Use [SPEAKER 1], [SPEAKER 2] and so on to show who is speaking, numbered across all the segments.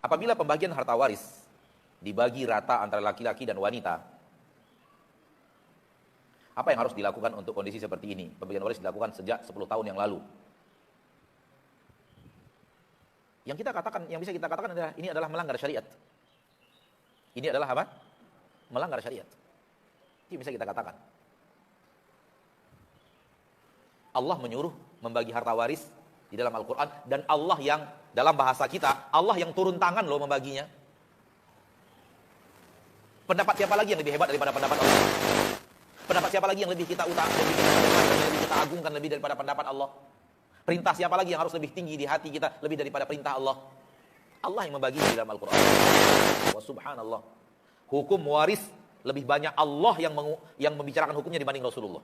[SPEAKER 1] apabila pembagian harta waris dibagi rata antara laki-laki dan wanita, apa yang harus dilakukan untuk kondisi seperti ini? Pembagian waris dilakukan sejak 10 tahun yang lalu. Yang bisa kita katakan adalah ini adalah melanggar syariat. Ini adalah apa? Melanggar syariat. Ini bisa kita katakan. Allah menyuruh membagi harta waris di dalam Al-Quran, dan Allah yang, dalam bahasa kita, Allah yang turun tangan loh membaginya. Pendapat siapa lagi yang lebih hebat daripada pendapat Allah? Pendapat siapa lagi yang lebih kita lebih kita agungkan lebih daripada pendapat Allah? Perintah siapa lagi yang harus lebih tinggi di hati kita lebih daripada perintah Allah? Allah yang membagi di dalam Al-Quran. Wa subhanallah. Hukum waris lebih banyak Allah yang membicarakan hukumnya dibanding Rasulullah.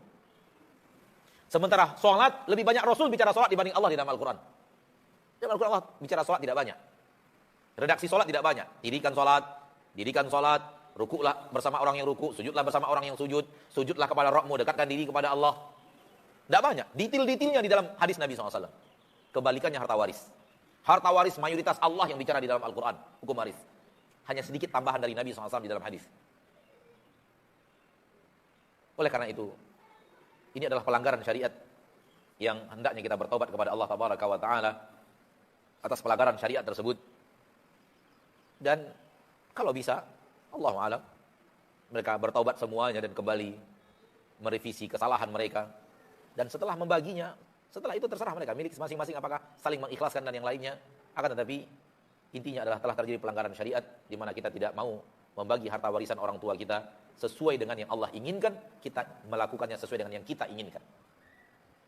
[SPEAKER 1] Sementara sholat lebih banyak Rasul bicara sholat dibanding Allah di dalam Al-Quran. Di dalam Al-Quran Allah bicara sholat tidak banyak. Redaksi sholat tidak banyak. Dirikan sholat, rukuklah bersama orang yang rukuk, sujudlah bersama orang yang sujud, sujudlah kepada Rabbmu, dekatkan diri kepada Allah. Tidak banyak. Detail-detailnya di dalam hadis Nabi SAW. Kebalikannya harta waris. Harta waris mayoritas Allah yang bicara di dalam Al-Quran. Hukum waris. Hanya sedikit tambahan dari Nabi SAW di dalam hadis. Oleh karena itu, ini adalah pelanggaran syariat yang hendaknya kita bertobat kepada Allah Tabaraka wa Ta'ala atas pelanggaran syariat tersebut. Dan kalau bisa, Allahu a'lam, mereka bertobat semuanya dan kembali merevisi kesalahan mereka. Dan setelah membaginya, setelah itu terserah mereka, milik masing-masing apakah saling mengikhlaskan dan yang lainnya. Akan tetapi intinya adalah telah terjadi pelanggaran syariat di mana kita tidak mau membagi harta warisan orang tua kita sesuai dengan yang Allah inginkan, kita melakukannya sesuai dengan yang kita inginkan.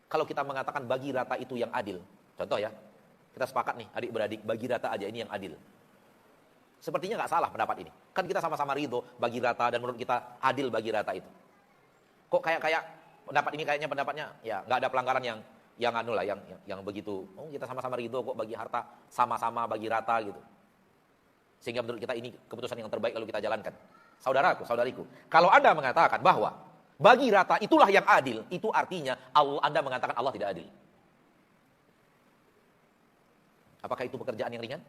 [SPEAKER 1] Kalau kita mengatakan bagi rata itu yang adil, contoh ya, kita sepakat nih adik-beradik bagi rata aja ini yang adil. Sepertinya nggak salah pendapat ini. Kan kita sama-sama ridho bagi rata dan menurut kita adil bagi rata itu. Kok kayak pendapat ini kayaknya pendapatnya ya nggak ada pelanggaran yang begitu. Oh, kita sama-sama ridho kok bagi harta sama-sama bagi rata gitu. Sehingga menurut kita ini keputusan yang terbaik lalu kita jalankan. Saudariku, kalau Anda mengatakan bahwa bagi rata itulah yang adil, itu artinya Anda mengatakan Allah tidak adil. Apakah itu pekerjaan yang ringan?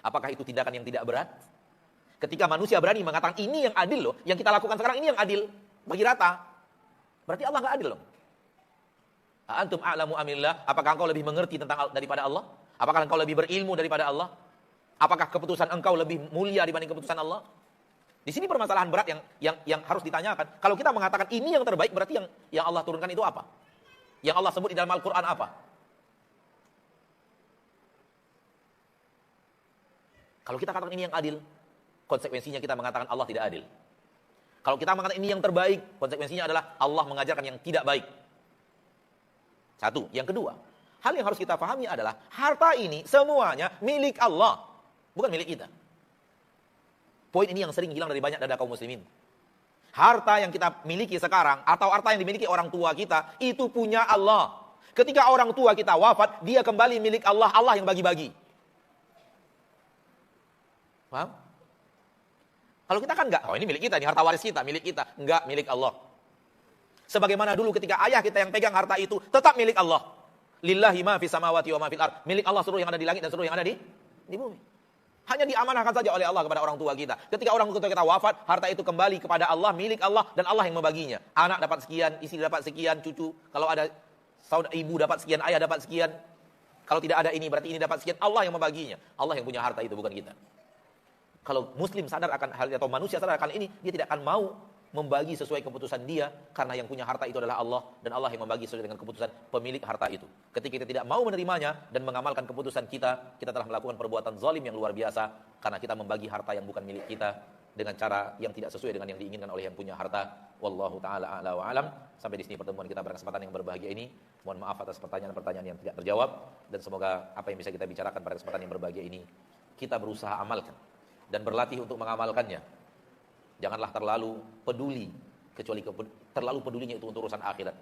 [SPEAKER 1] Apakah itu tindakan yang tidak berat? Ketika manusia berani mengatakan ini yang adil loh, yang kita lakukan sekarang ini yang adil, bagi rata, berarti Allah nggak adil loh. Antum a'lamu amillah, apakah engkau lebih mengerti daripada Allah? Apakah engkau lebih berilmu daripada Allah? Apakah keputusan engkau lebih mulia dibanding keputusan Allah? Di sini permasalahan berat yang harus ditanyakan. Kalau kita mengatakan ini yang terbaik, berarti yang Allah turunkan itu apa? Yang Allah sebut di dalam Al-Quran apa? Kalau kita katakan ini yang adil, konsekuensinya kita mengatakan Allah tidak adil. Kalau kita mengatakan ini yang terbaik, konsekuensinya adalah Allah mengajarkan yang tidak baik. Satu. Yang kedua, hal yang harus kita pahami adalah harta ini semuanya milik Allah, bukan milik kita. Poin ini yang sering hilang dari banyak dada kaum muslimin. Harta yang kita miliki sekarang atau harta yang dimiliki orang tua kita itu punya Allah. Ketika orang tua kita wafat, dia kembali milik Allah, Allah yang bagi-bagi. Paham? Kalau kita kan enggak, oh ini milik kita, ini harta waris kita, milik kita. Enggak, milik Allah. Sebagaimana dulu ketika ayah kita yang pegang harta itu, tetap milik Allah. Lillahi ma fis samawati wa ma fil ard. Milik Allah seluruh yang ada di langit dan seluruh yang ada di bumi. Hanya diamanahkan saja oleh Allah kepada orang tua kita. Ketika orang tua kita wafat, harta itu kembali kepada Allah, milik Allah, dan Allah yang membaginya. Anak dapat sekian, istri dapat sekian, cucu. Kalau ada saudara ibu dapat sekian, ayah dapat sekian. Kalau tidak ada ini, berarti ini dapat sekian. Allah yang membaginya. Allah yang punya harta itu, bukan kita. Kalau muslim sadar akan hal atau manusia sadar akan ini, dia tidak akan mau membagi sesuai keputusan dia, karena yang punya harta itu adalah Allah, dan Allah yang membagi sesuai dengan keputusan pemilik harta itu. Ketika kita tidak mau menerimanya dan mengamalkan keputusan kita telah melakukan perbuatan zalim yang luar biasa, karena kita membagi harta yang bukan milik kita dengan cara yang tidak sesuai dengan yang diinginkan oleh yang punya harta. Wallahu taala a'la wa alam. Sampai di sini pertemuan kita pada kesempatan yang berbahagia ini. Mohon maaf atas pertanyaan-pertanyaan yang tidak terjawab, dan semoga apa yang bisa kita bicarakan pada kesempatan yang berbahagia ini kita berusaha amalkan dan berlatih untuk mengamalkannya. Janganlah terlalu peduli, kecuali terlalu pedulinya itu untuk urusan akhirat.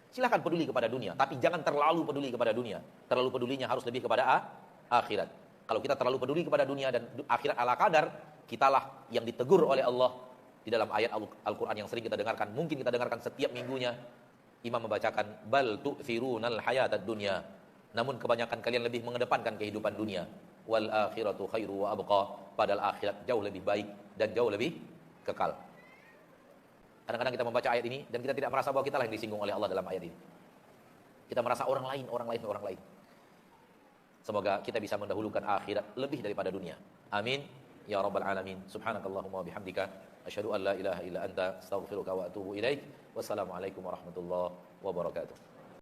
[SPEAKER 1] Silakan peduli kepada dunia, tapi jangan terlalu peduli kepada dunia. Terlalu pedulinya harus lebih kepada akhirat. Kalau kita terlalu peduli kepada dunia dan akhirat ala kadar, kitalah yang ditegur oleh Allah di dalam ayat Al-Quran yang sering kita dengarkan. Mungkin kita dengarkan setiap minggunya. Imam membacakan, bal tu'thirunal hayatad dunya. Namun kebanyakan kalian lebih mengedepankan kehidupan dunia. wal akhiratu khairu wa abqa. Padahal akhirat jauh lebih baik dan jauh lebih kekal. Kadang-kadang kita membaca ayat ini dan kita tidak merasa bahwa kita lah yang disinggung oleh Allah dalam ayat ini. Kita merasa orang lain. Semoga kita bisa mendahulukan akhirat lebih daripada dunia. Amin ya rabbal alamin. Subhanakallahumma wa bihamdika asyhadu an la ilaha illa anta astaghfiruka wa atubu ilaik. Wassalamualaikum warahmatullahi wabarakatuh.